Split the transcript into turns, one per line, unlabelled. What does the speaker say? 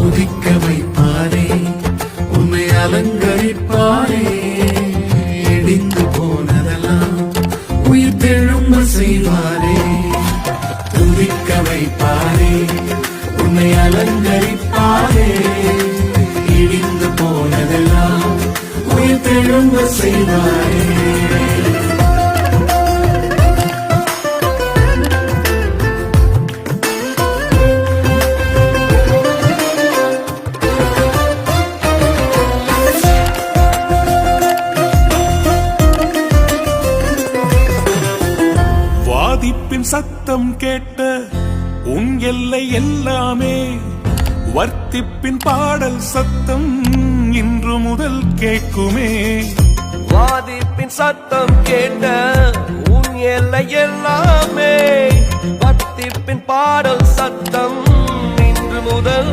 துதிக்க வைப்பாரே, உன்னை அலங்கரிப்பாரே. இடிந்து போனதெல்லாம் உயிர் தெழும்ப செய்வாரே. துதிக்க வைப்பாரே, உன்னை அலங்கரிப்பாரே. இடிந்து போனதெல்லாம் உயிர் தெழும்ப செய்வாரே.
வாதிப்பின் சத்தம் கேட்ட உன் எல்லை எல்லாமே, வர்த்திப்பின் பாடல் சத்தம் இன்று முதல் கேட்குமே.
வாதிப்பின் சத்தம் கேட்ட உன் எல்லை எல்லாமே, வர்த்திப்பின் பாடல் சத்தம் இன்று முதல்